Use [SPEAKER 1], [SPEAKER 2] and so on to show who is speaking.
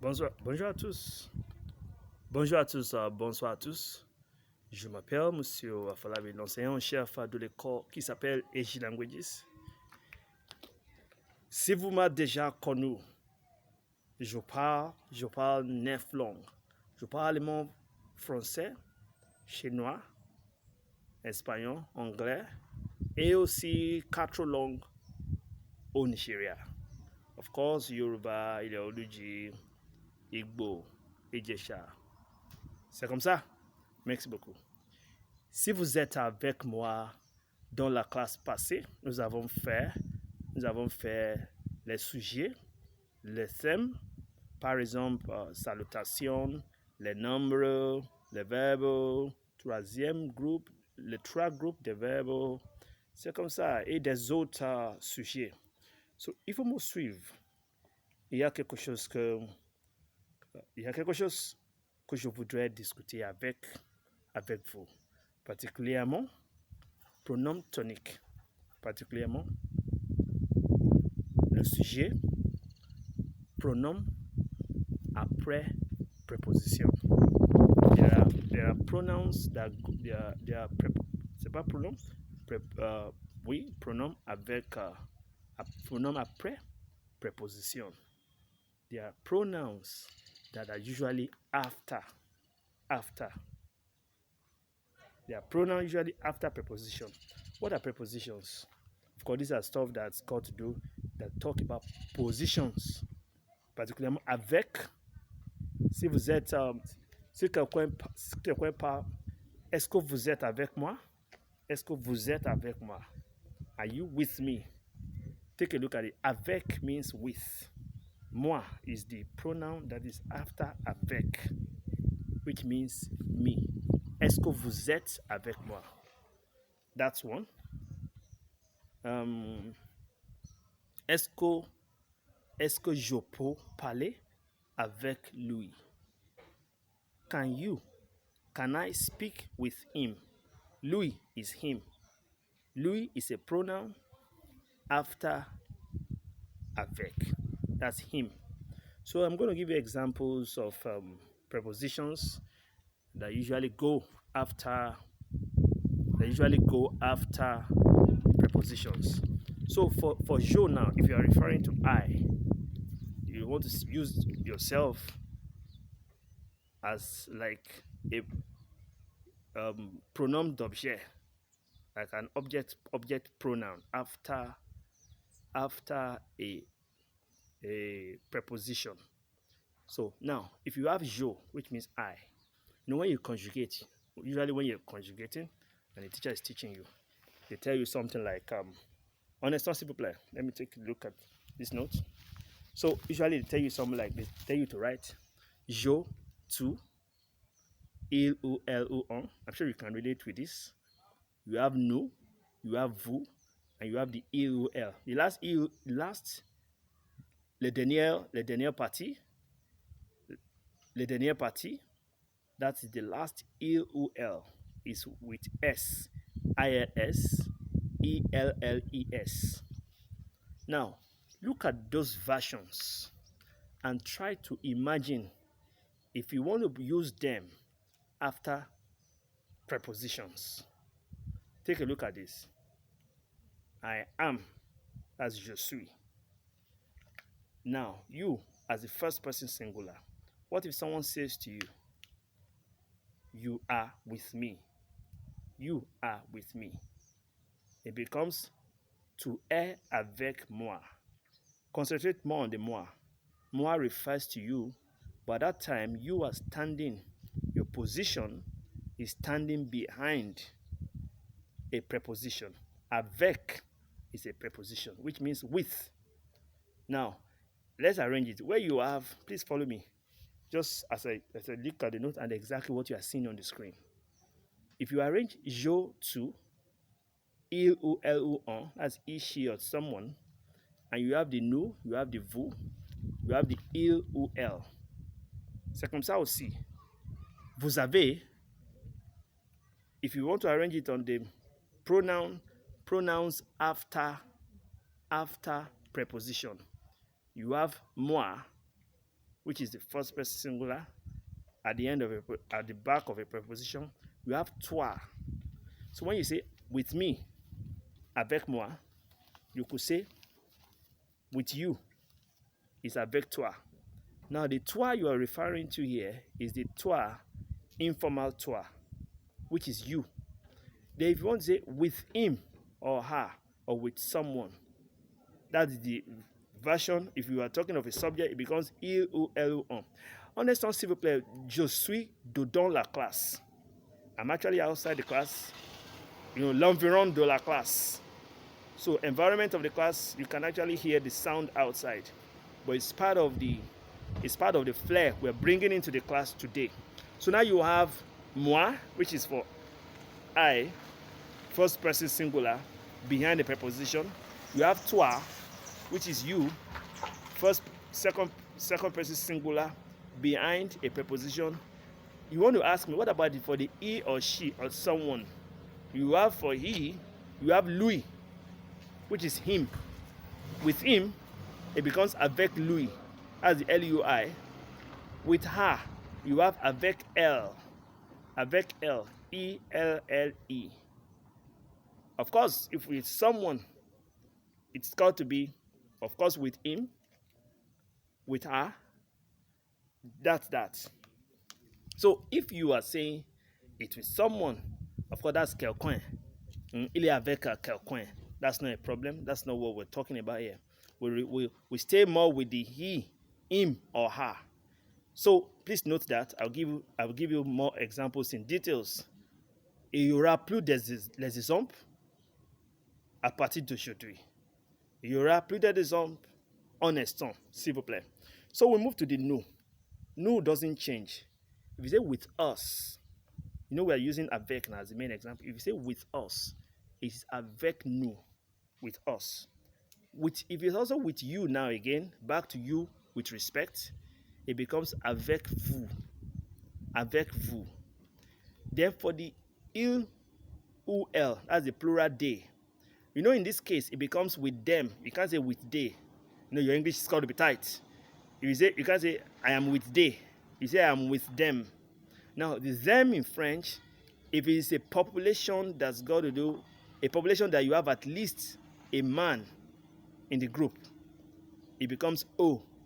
[SPEAKER 1] Bonjour à tous. Bonjour à tous, bonsoir à tous. Je m'appelle Monsieur Afolabi, l'enseignant-chef de l'école qui s'appelle Ej Languages. Si vous m'avez déjà connu, je parle 9 langues. Je parle allemand, français, chinois, espagnol, anglais et aussi 4 langues au Nigeria. Of course, Yoruba, Ile-Oluji, Igbo, Ijesha. C'est comme ça. Merci beaucoup. Si vous êtes avec moi dans la classe passée, nous avons fait les sujets, les thèmes, par exemple, salutation, les nombres, les verbes, troisième groupe, les 3 groupes de verbes, c'est comme ça, et des autres sujets. So, il faut me suivre. Il y a quelque chose que je voudrais discuter avec vous, particulièrement pronoms toniques, particulièrement le sujet pronom après préposition. There are pronouns that c'est pas pronom, oui, pronom avec pronom après préposition. There are pronouns that are usually after. There are pronouns usually after preposition. What are prepositions? Of course, these are stuff that's got to do that talk about positions, particulièrement avec. Si vous êtes, si quelqu'un parle, est-ce que vous êtes avec moi? Est-ce que vous êtes avec moi? Are you with me? Take a look at it. Avec means with. Moi is the pronoun that is after avec, which means me. Est-ce que vous êtes avec moi? That's one. Est-ce que je peux parler avec lui? Can I speak with him? Lui is him. Lui is a pronoun after avec. That's him. So I'm going to give you examples of prepositions that usually go after prepositions. So for je now, if you are referring to I, you want to use yourself as like a pronom d'objet, like an object pronoun after a preposition. So now, if you have je, which means I, when you conjugate, usually when you're conjugating and the teacher is teaching you, they tell you something like, on instant s'il vous plaît, let me take a look at this note. So usually they tell you something like, they tell you to write je, tu, il ou elle ou on. I'm sure you can relate with this. You have nous, you have vous, and you have the il ou elle. Le dernier partie, that is the last il ou elle, is with s, ILS, ELLES. Now, look at those versions and try to imagine if you want to use them after prepositions. Take a look at this. I am, as je suis. Now, you as the first person singular. What if someone says to you, you are with me? You are with me. It becomes tu es avec moi. Concentrate more on the moi. Moi refers to you, but at that time you are standing. Your position is standing behind a preposition. Avec is a preposition, which means with. Now, let's arrange it. Where you have, please follow me. Just as I look at the note and exactly what you are seeing on the screen. If you arrange je, tu, il ou elle ou on, that's he, she, or someone, and you have the nous, you have the vous, you have the il ou elle. C'est comme ça aussi. Vous avez, if you want to arrange it on the pronouns after preposition, you have moi, which is the first person singular, at the back of a preposition, you have toi. So when you say with me, avec moi, you could say with you is avec toi. Now the toi you are referring to here is the toi, informal toi, which is you. Then if you want to say with him or her or with someone, that's the version. If you are talking of a subject, it becomes il ou elle ou on. En instant, s'il vous plaît, je suis dedans la classe. I'm actually outside the class, l'environ de la classe. So environment of the class, you can actually hear the sound outside, but it's part of the flair we're bringing into the class today. So now you have moi, which is for I, first person singular, behind the preposition. You have toi, which is you, second person singular, behind a preposition. You want to ask me, what about for the he or she or someone? You have for he, you have lui, which is him. With him, it becomes avec lui, as the L-U-I. With her, you have avec elle, E-L-L-E. Of course, if it's someone, it's got to be, of course, with him, with her, that's that. So if you are saying it with someone, of course, that's quelqu'un. Il est avec quelqu'un. That's not a problem. That's not what we're talking about here. We stay more with the he, him, or her. So please note that I will give you more examples in details. Il y aura plus les exemples à partir d'aujourd'hui. Il y aura plus d'exemples en instant, s'il vous plaît. So we move to the nous. Nous doesn't change. If you say with us, we are using avec now as the main example. If you say with us, it's avec nous, with us. If it's also with you now again, back to you with respect, it becomes avec vous. Avec vous. Then for the il ou elle, that's the plural they. In this case, it becomes with them. You can't say with they. Your English is got to be tight. You can't say I am with they. You say I am with them. Now, the them in French, if it is a population that's got to do, a population that you have at least a man in the group, it becomes O.